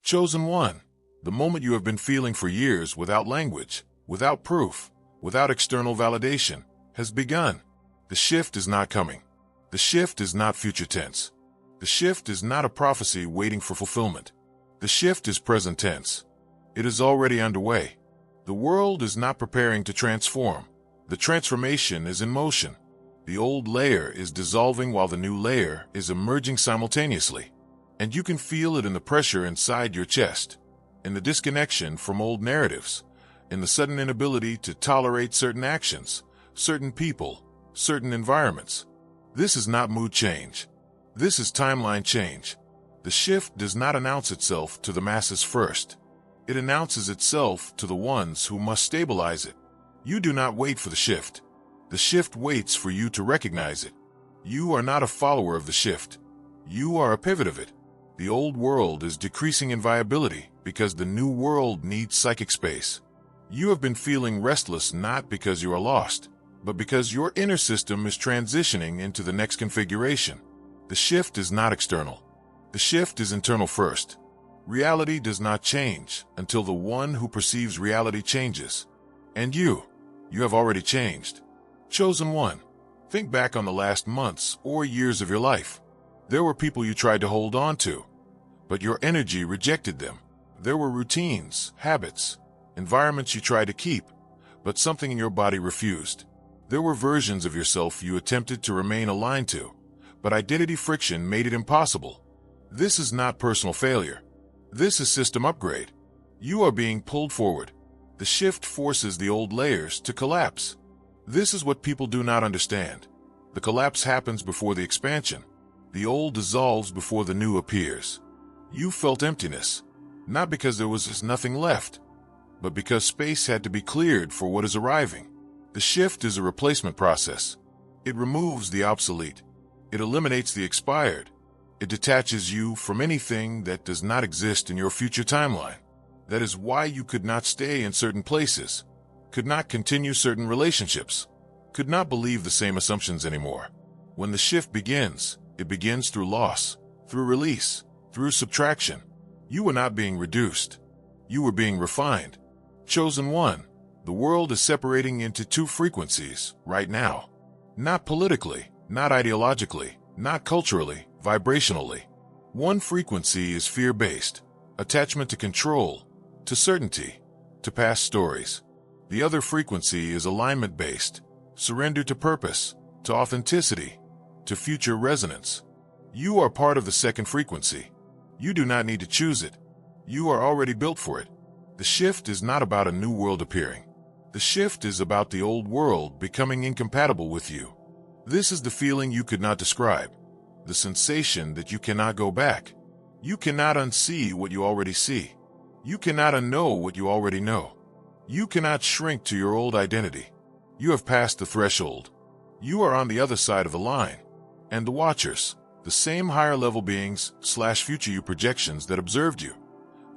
Chosen one, the moment you have been feeling for years without language, without proof, without external validation, has begun. The shift is not coming. The shift is not future tense. The shift is not a prophecy waiting for fulfillment. The shift is present tense. It is already underway. The world is not preparing to transform. The transformation is in motion. The old layer is dissolving while the new layer is emerging simultaneously. And you can feel it in the pressure inside your chest, in the disconnection from old narratives, in the sudden inability to tolerate certain actions, certain people, certain environments. This is not mood change. This is timeline change. The shift does not announce itself to the masses first. It announces itself to the ones who must stabilize it. You do not wait for the shift. The shift waits for you to recognize it. You are not a follower of the shift. You are a pivot of it. The old world is decreasing in viability because the new world needs psychic space. You have been feeling restless not because you are lost, but because your inner system is transitioning into the next configuration. The shift is not external. The shift is internal first. Reality does not change until the one who perceives reality changes. And you have already changed. Chosen one, think back on the last months or years of your life. There were people you tried to hold on to, but your energy rejected them. There were routines, habits, environments you tried to keep, but something in your body refused. There were versions of yourself you attempted to remain aligned to, but identity friction made it impossible. This is not personal failure. This is system upgrade. You are being pulled forward. The shift forces the old layers to collapse. This is what people do not understand. The collapse happens before the expansion. The old dissolves before the new appears. You felt emptiness, not because there was nothing left, but because space had to be cleared for what is arriving. The shift is a replacement process. It removes the obsolete. It eliminates the expired. It detaches you from anything that does not exist in your future timeline. That is why you could not stay in certain places, could not continue certain relationships, could not believe the same assumptions anymore. When the shift begins, it begins through loss, through release, through subtraction. You were not being reduced. You were being refined. Chosen one, the world is separating into two frequencies right now. Not politically, not ideologically, not culturally, vibrationally. One frequency is fear-based, attachment to control, to certainty, to past stories. The other frequency is alignment-based, surrender to purpose, to authenticity, to future resonance. You are part of the second frequency. You do not need to choose it. You are already built for it. The shift is not about a new world appearing. The shift is about the old world becoming incompatible with you. This is the feeling you could not describe, the sensation that you cannot go back. You cannot unsee what you already see. You cannot unknow what you already know. You cannot shrink to your old identity. You have passed the threshold. You are on the other side of the line. And the watchers, the same higher level beings / future you projections that observed you.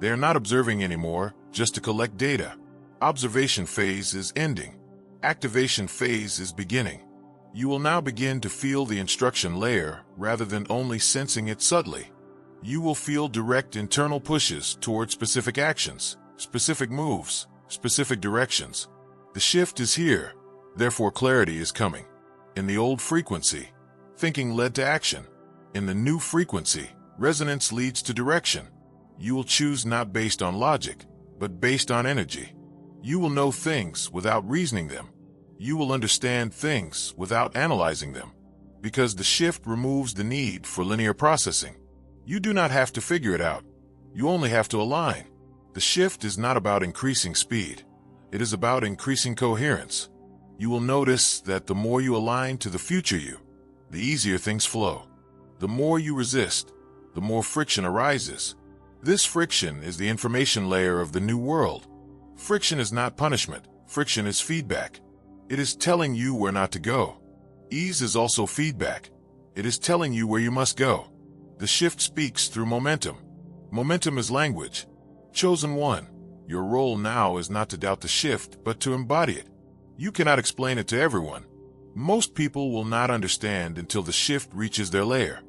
They are not observing anymore just to collect data. Observation phase is ending. Activation phase is beginning. You will now begin to feel the instruction layer rather than only sensing it subtly. You will feel direct internal pushes toward specific actions, specific moves, specific directions. The shift is here, therefore clarity is coming. In the old frequency, thinking led to action. In the new frequency, resonance leads to direction. You will choose not based on logic, but based on energy. You will know things without reasoning them. You will understand things without analyzing them. Because the shift removes the need for linear processing. You do not have to figure it out. You only have to align. The shift is not about increasing speed. It is about increasing coherence. You will notice that the more you align to the future you, the easier things flow. The more you resist, the more friction arises. This friction is the information layer of the new world. Friction is not punishment. Friction is feedback. It is telling you where not to go. Ease is also feedback. It is telling you where you must go. The shift speaks through momentum. Momentum is language. Chosen one, your role now is not to doubt the shift, but to embody it. You cannot explain it to everyone. Most people will not understand until the shift reaches their layer.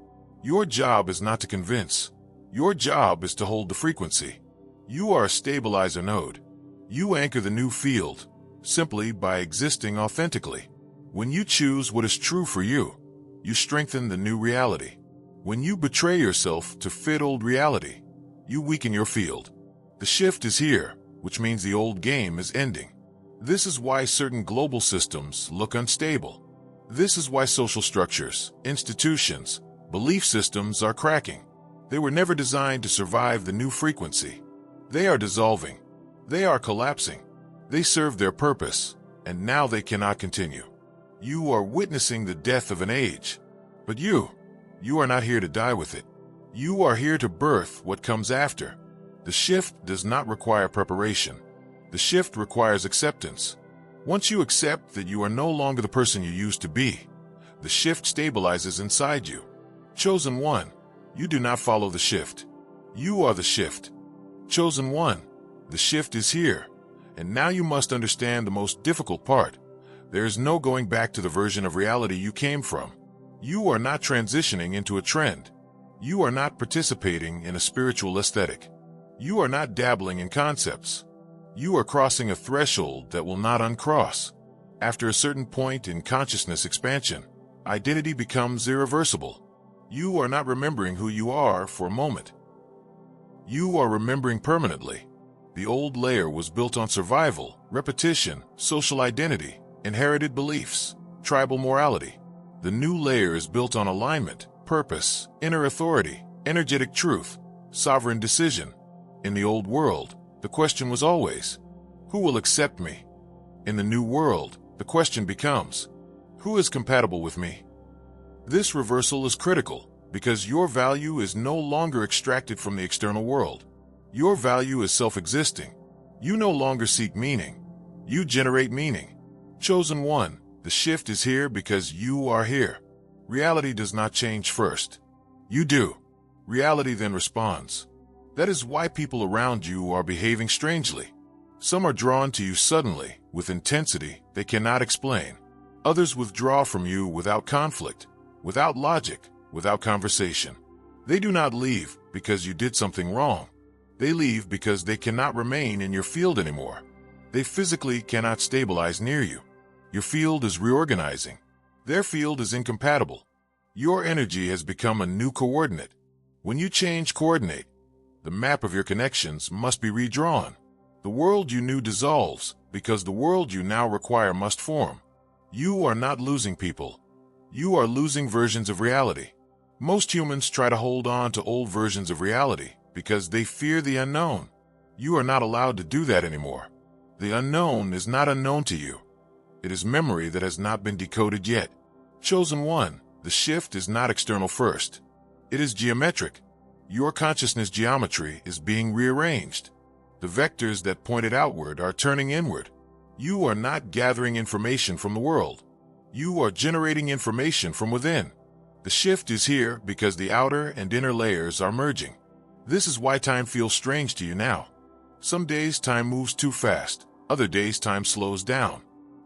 Your job is not to convince. Your job is to hold the frequency. You are a stabilizer node. You anchor the new field, simply by existing authentically. When you choose what is true for you, you strengthen the new reality. When you betray yourself to fit old reality, you weaken your field. The shift is here, which means the old game is ending. This is why certain global systems look unstable. This is why social structures, institutions, belief systems are cracking. They were never designed to survive the new frequency. They are dissolving. They are collapsing. They served their purpose, and now they cannot continue. You are witnessing the death of an age. But you are not here to die with it. You are here to birth what comes after. The shift does not require preparation. The shift requires acceptance. Once you accept that you are no longer the person you used to be, the shift stabilizes inside you. Chosen one, you do not follow the shift. You are the shift. Chosen one, the shift is here. And now you must understand the most difficult part. There is no going back to the version of reality you came from. You are not transitioning into a trend. You are not participating in a spiritual aesthetic. You are not dabbling in concepts. You are crossing a threshold that will not uncross. After a certain point in consciousness expansion, identity becomes irreversible. You are not remembering who you are for a moment. You are remembering permanently. The old layer was built on survival, repetition, social identity, inherited beliefs, tribal morality. The new layer is built on alignment, purpose, inner authority, energetic truth, sovereign decision. In the old world, the question was always, who will accept me? In the new world, the question becomes, who is compatible with me? This reversal is critical because your value is no longer extracted from the external world. Your value is self-existing. You no longer seek meaning. You generate meaning. Chosen one, the shift is here because you are here. Reality does not change first. You do. Reality then responds. That is why people around you are behaving strangely. Some are drawn to you suddenly, with intensity they cannot explain. Others withdraw from you without conflict, without logic, without conversation. They do not leave because you did something wrong. They leave because they cannot remain in your field anymore. They physically cannot stabilize near you. Your field is reorganizing. Their field is incompatible. Your energy has become a new coordinate. When you change coordinate, the map of your connections must be redrawn. The world you knew dissolves because the world you now require must form. You are not losing people. You are losing versions of reality. Most humans try to hold on to old versions of reality because they fear the unknown. You are not allowed to do that anymore. The unknown is not unknown to you. It is memory that has not been decoded yet. Chosen one, the shift is not external first. It is geometric. Your consciousness geometry is being rearranged. The vectors that pointed outward are turning inward. You are not gathering information from the world. You are generating information from within. The shift is here because the outer and inner layers are merging. This is why time feels strange to you now. Some days time moves too fast. Other days time slows down.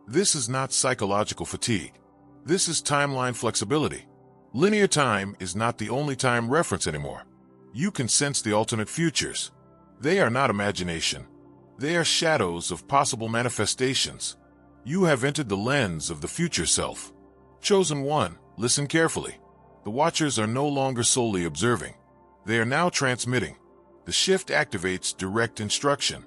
This is not psychological fatigue. This is timeline flexibility. Linear time is not the only time reference anymore. You can sense the alternate futures. They are not imagination. They are shadows of possible manifestations. You have entered the lens of the future self. Chosen one, listen carefully. The watchers are no longer solely observing. They are now transmitting. The shift activates direct instruction.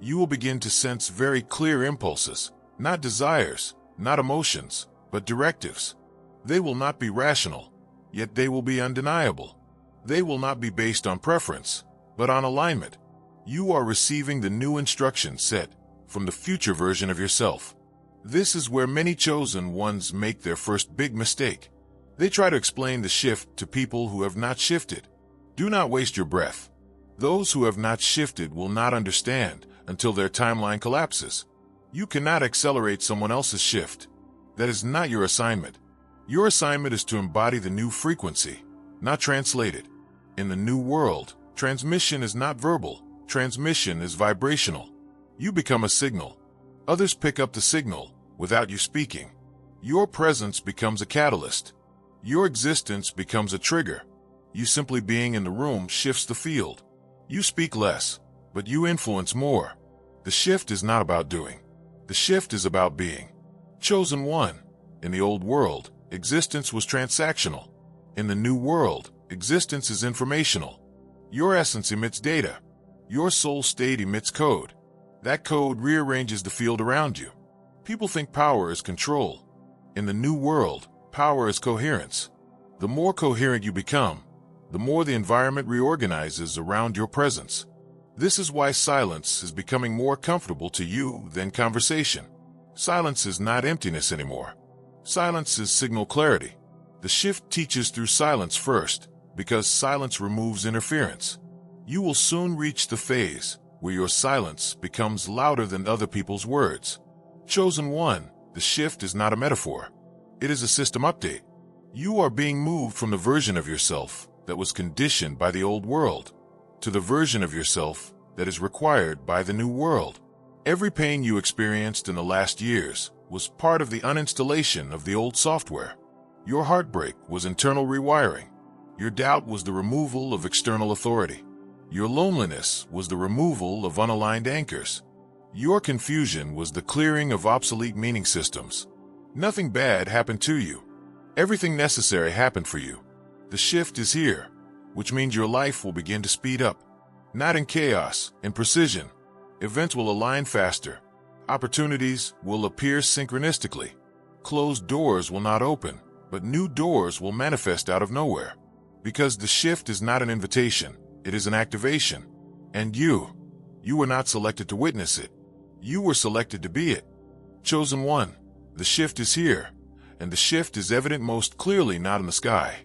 You will begin to sense very clear impulses, not desires, not emotions, but directives. They will not be rational, yet they will be undeniable. They will not be based on preference, but on alignment. You are receiving the new instruction set from the future version of yourself. This is where many chosen ones make their first big mistake. They try to explain the shift to people who have not shifted. Do not waste your breath. Those who have not shifted will not understand until their timeline collapses. You cannot accelerate someone else's shift. That is not your assignment. Your assignment is to embody the new frequency, not translate it. In the new world, transmission is not verbal. Transmission is vibrational. You become a signal. Others pick up the signal without you speaking. Your presence becomes a catalyst. Your existence becomes a trigger. You simply being in the room shifts the field. You speak less, but you influence more. The shift is not about doing. The shift is about being. Chosen one. In the old world, existence was transactional. In the new world, existence is informational. Your essence emits data. Your soul state emits code. That code rearranges the field around you. People think power is control. In the new world, power is coherence. The more coherent you become, the more the environment reorganizes around your presence. This is why silence is becoming more comfortable to you than conversation. Silence is not emptiness anymore. Silence is signal clarity. The shift teaches through silence first, because silence removes interference. You will soon reach the phase where your silence becomes louder than other people's words. Chosen one, the shift is not a metaphor. It is a system update. You are being moved from the version of yourself that was conditioned by the old world to the version of yourself that is required by the new world. Every pain you experienced in the last years was part of the uninstallation of the old software. Your heartbreak was internal rewiring. Your doubt was the removal of external authority. Your loneliness was the removal of unaligned anchors. Your confusion was the clearing of obsolete meaning systems. Nothing bad happened to you. Everything necessary happened for you. The shift is here, which means your life will begin to speed up. Not in chaos, in precision. Events will align faster. Opportunities will appear synchronistically. Closed doors will not open, but new doors will manifest out of nowhere. Because the shift is not an invitation, it is an activation. And you were not selected to witness it. You were selected to be it. Chosen one, the shift is here, and the shift is evident most clearly not in the sky,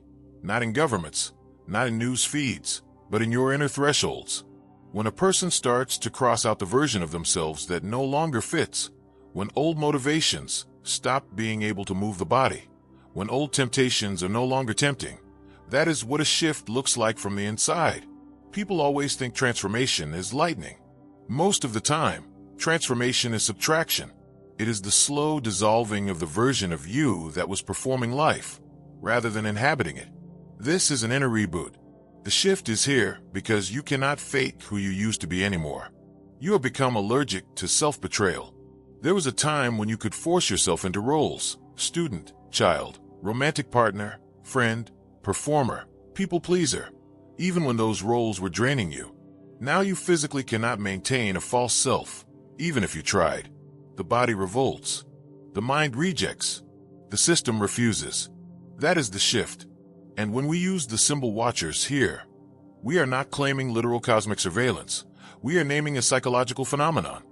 not in governments, not in news feeds, but in your inner thresholds. When a person starts to cross out the version of themselves that no longer fits, when old motivations stop being able to move the body, when old temptations are no longer tempting, that is what a shift looks like from the inside. People always think transformation is lightning. Most of the time, transformation is subtraction. It is the slow dissolving of the version of you that was performing life, rather than inhabiting it. This is an inner reboot. The shift is here because you cannot fake who you used to be anymore. You have become allergic to self-betrayal. There was a time when you could force yourself into roles: student, child, romantic partner, friend, performer, people pleaser, even when those roles were draining you. Now you physically cannot maintain a false self, even if you tried. The body revolts. The mind rejects. The system refuses. That is the shift. And when we use the symbol watchers here, we are not claiming literal cosmic surveillance. We are naming a psychological phenomenon.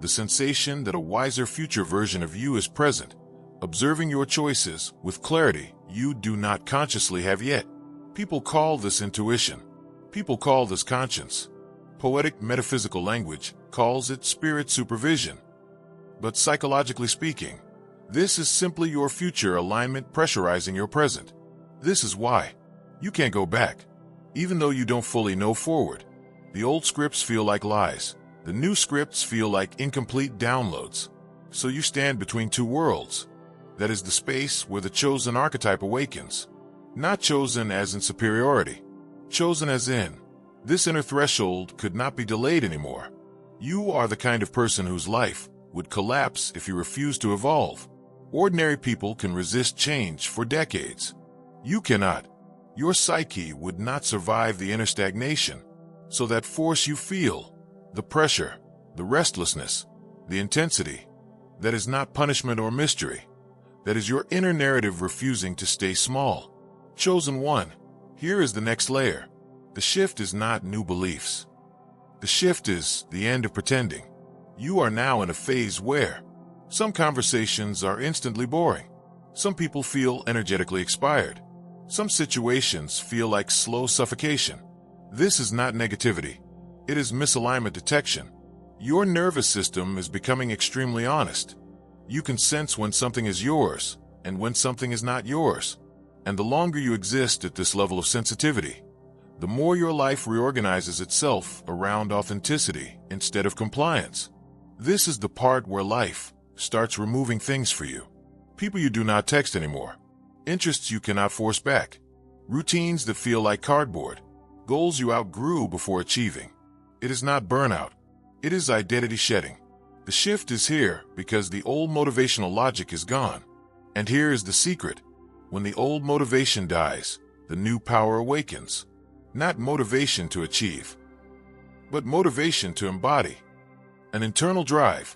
The sensation that a wiser future version of you is present, observing your choices with clarity you do not consciously have yet. People call this intuition. People call this conscience. Poetic metaphysical language calls it spirit supervision. But psychologically speaking, this is simply your future alignment pressurizing your present. This is why you can't go back, even though you don't fully know forward. The old scripts feel like lies. The new scripts feel like incomplete downloads. So you stand between two worlds. That is the space where the chosen archetype awakens. Not chosen as in superiority. Chosen as in, this inner threshold could not be delayed anymore. You are the kind of person whose life would collapse if you refuse to evolve. Ordinary people can resist change for decades. You cannot. Your psyche would not survive the inner stagnation. So that force you feel, the pressure, the restlessness, the intensity, that is not punishment or mystery. That is your inner narrative refusing to stay small. Chosen one, here is the next layer. The shift is not new beliefs. The shift is the end of pretending. You are now in a phase where some conversations are instantly boring. Some people feel energetically expired. Some situations feel like slow suffocation. This is not negativity. It is misalignment detection. Your nervous system is becoming extremely honest. You can sense when something is yours and when something is not yours. And the longer you exist at this level of sensitivity, the more your life reorganizes itself around authenticity instead of compliance. This is the part where life starts removing things for you. People you do not text anymore. Interests you cannot force back. routines that feel like cardboard, goals you outgrew before achieving. It is not burnout. It is identity shedding. The shift is here because the old motivational logic is gone. And here is the secret. When the old motivation dies, the new power awakens. Not motivation to achieve, but motivation to embody. An internal drive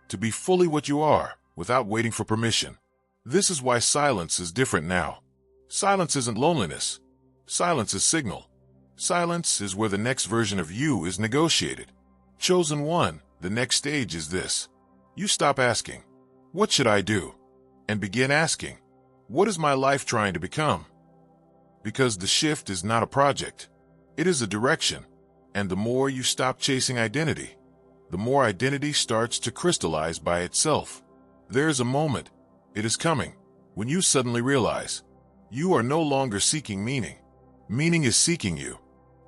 to be fully what you are without waiting for permission. This is why silence is different now. Silence isn't loneliness. Silence is signal. Silence is where the next version of you is negotiated. Chosen one, the next stage is this. You stop asking, what should I do? And begin asking, what is my life trying to become? Because the shift is not a project. It is a direction. And the more you stop chasing identity, the more identity starts to crystallize by itself. There is a moment, it is coming, when you suddenly realize you are no longer seeking meaning. Meaning is seeking you.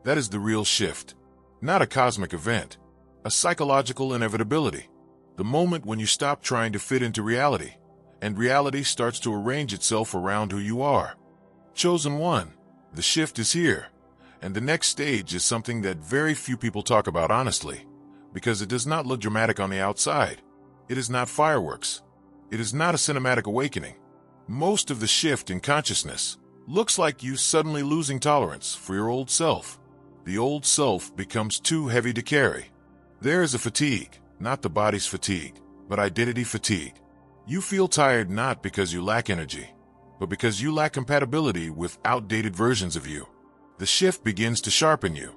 That is the real shift. Not a cosmic event, a psychological inevitability. The moment when you stop trying to fit into reality, and reality starts to arrange itself around who you are. Chosen one, the shift is here. And the next stage is something that very few people talk about honestly, because it does not look dramatic on the outside. It is not fireworks. It is not a cinematic awakening. Most of the shift in consciousness looks like you suddenly losing tolerance for your old self. The old self becomes too heavy to carry. There is a fatigue, not the body's fatigue, but identity fatigue. You feel tired not because you lack energy, but because you lack compatibility with outdated versions of you. The shift begins to sharpen you.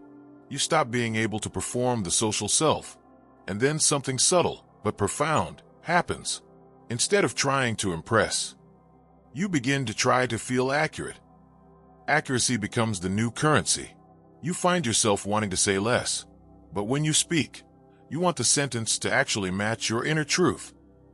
You stop being able to perform the social self. And then something subtle but profound happens. Instead of trying to impress, you begin to try to feel accurate. Accuracy becomes the new currency. You find yourself wanting to say less. But when you speak, you want the sentence to actually match your inner truth,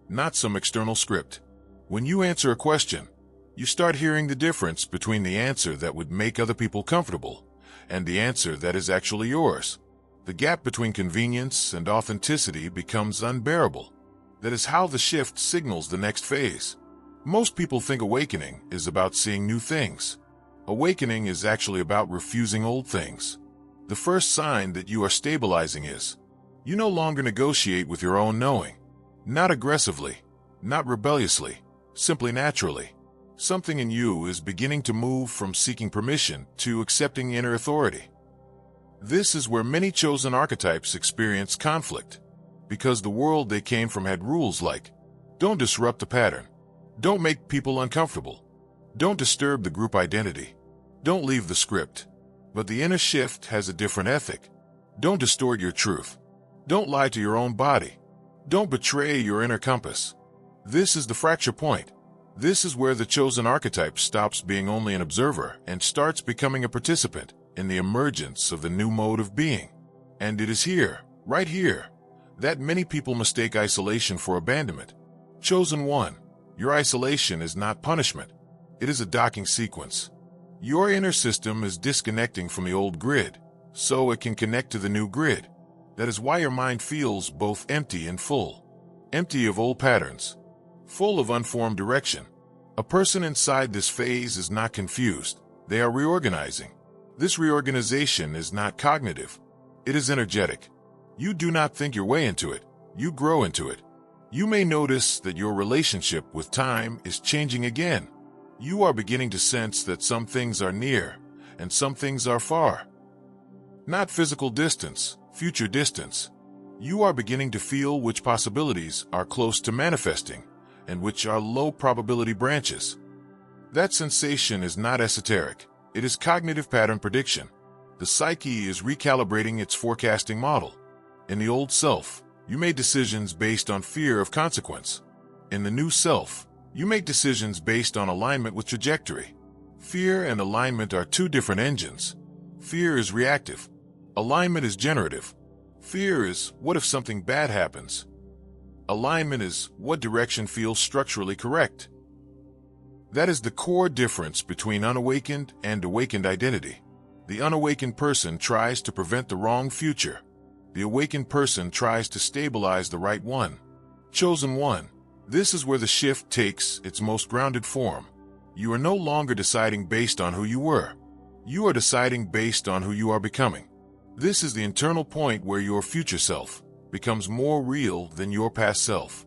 not some external script. When you answer a question, you start hearing the difference between the answer that would make other people comfortable and the answer that is actually yours. The gap between convenience and authenticity becomes unbearable. That is how the shift signals the next phase. Most people think awakening is about seeing new things. Awakening is actually about refusing old things. The first sign that you are stabilizing is you no longer negotiate with your own knowing. Not aggressively, not rebelliously, simply naturally. Something in you is beginning to move from seeking permission to accepting inner authority. This is where many chosen archetypes experience conflict, because the world they came from had rules like, don't disrupt the pattern, don't make people uncomfortable, don't disturb the group identity, don't leave the script. But the inner shift has a different ethic. Don't distort your truth. Don't lie to your own body. Don't betray your inner compass. This is the fracture point. This is where the chosen archetype stops being only an observer and starts becoming a participant in the emergence of the new mode of being. And it is here, right here, that many people mistake isolation for abandonment. Chosen one, your isolation is not punishment. It is a docking sequence. Your inner system is disconnecting from the old grid, so it can connect to the new grid. That is why your mind feels both empty and full. Empty of old patterns, full of unformed direction. A person inside this phase is not confused. They are reorganizing. This reorganization is not cognitive. It is energetic. You do not think your way into it. You grow into it. You may notice that your relationship with time is changing again. You are beginning to sense that some things are near and some things are far. Not physical distance, future distance. You are beginning to feel which possibilities are close to manifesting and which are low probability branches. That sensation is not esoteric. It is cognitive pattern prediction. The psyche is recalibrating its forecasting model. In the old self, you made decisions based on fear of consequence. In the new self, you make decisions based on alignment with trajectory. Fear and alignment are two different engines. Fear is reactive. Alignment is generative. Fear is, what if something bad happens? Alignment is, what direction feels structurally correct? That is the core difference between unawakened and awakened identity. The unawakened person tries to prevent the wrong future. The awakened person tries to stabilize the right one. Chosen one. This is where the shift takes its most grounded form. You are no longer deciding based on who you were. You are deciding based on who you are becoming. This is the internal point where your future self becomes more real than your past self.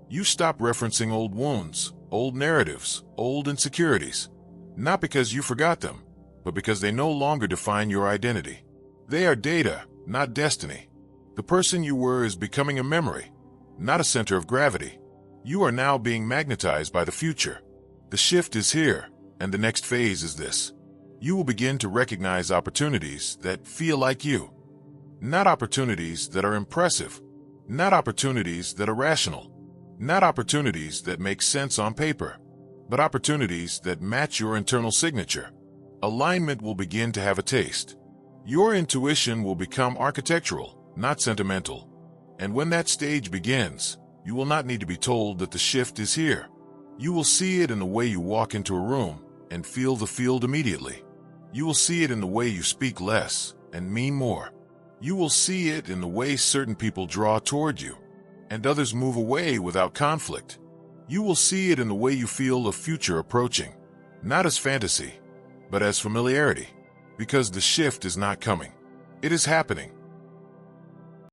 You stop referencing old wounds, old narratives, old insecurities, not because you forgot them, but because they no longer define your identity. They are data, not destiny. The person you were is becoming a memory, not a center of gravity. You are now being magnetized by the future. The shift is here, and the next phase is this. You will begin to recognize opportunities that feel like you. Not opportunities that are impressive. Not opportunities that are rational. Not opportunities that make sense on paper, but opportunities that match your internal signature. Alignment will begin to have a taste. Your intuition will become architectural, not sentimental. And when that stage begins, you will not need to be told that the shift is here. You will see it in the way you walk into a room and feel the field immediately. You will see it in the way you speak less and mean more. You will see it in the way certain people draw toward you and others move away without conflict. You will see it in the way you feel the future approaching, not as fantasy, but as familiarity, because the shift is not coming. It is happening.